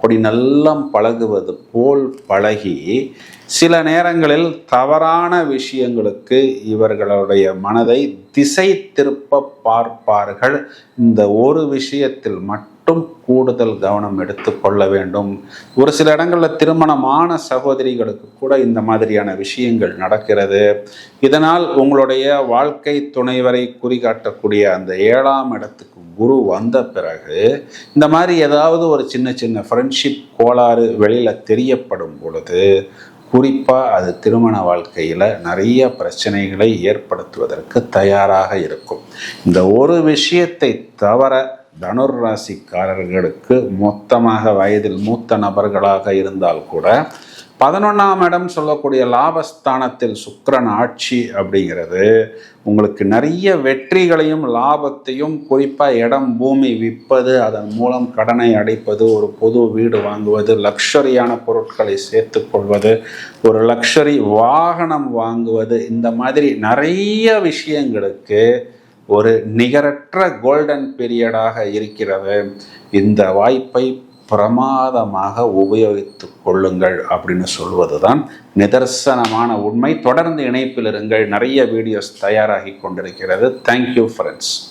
அப்படி நல்லா பழகுவது போல் பழகி சில நேரங்களில் தவறான விஷயங்களுக்கு இவர்களுடைய மனதை திசை திருப்ப பார்ப்பார்கள். இந்த ஒரு விஷயத்தில் மட்டும் கூடுதல் கவனம் எடுத்துக்கொள்ள வேண்டும். ஒரு சில இடங்களில் திருமணமான சகோதரிகளுக்கு கூட இந்த மாதிரியான விஷயங்கள் நடக்கிறது. இதனால் உங்களுடைய வாழ்க்கை துணைவரை குறிகாட்டக்கூடிய அந்த 7ஆம் இடத்துக்கு குரு வந்த பிறகு இந்த மாதிரி ஏதாவது ஒரு சின்ன சின்ன ஃப்ரெண்ட்ஷிப் கோளாறு வெளியில் தெரியப்படும் பொழுது குறிப்பாக அது திருமண வாழ்க்கையில் நிறைய பிரச்சனைகளை ஏற்படுத்துவதற்கு தயாராக இருக்கும். இந்த ஒரு விஷயத்தை தவிர தனுர் ராசிக்காரர்களுக்கு மொத்தமாக வயதில் மூத்த நபர்களாக இருந்தால் கூட 11ஆம் இடம் சொல்லக்கூடிய லாபஸ்தானத்தில் சுக்கிரன் ஆட்சி அப்படிங்கிறது உங்களுக்கு நிறைய வெற்றிகளையும் லாபத்தையும், குறிப்பாக இடம் பூமி விற்பது, அதன் மூலம் கடனை அடைப்பது, ஒரு பொது வீடு வாங்குவது, லக்ஷரியான பொருட்களை சேர்த்து கொள்வது, ஒரு லக்ஷரி வாகனம் வாங்குவது, இந்த மாதிரி நிறைய விஷயங்களுக்கு ஒரு நிகரற்ற கோல்டன் பீரியடாக இருக்கிறது. இந்த வாய்ப்பை பிரமாதமாக உபயோகித்து கொள்ளுங்கள் அப்படின்னு சொல்வதுதான் நிதர்சனமான உண்மை. தொடர்ந்து இணைப்பில் இருங்கள். நிறைய வீடியோஸ் தயாராகி கொண்டிருக்கிறது. Thank you friends.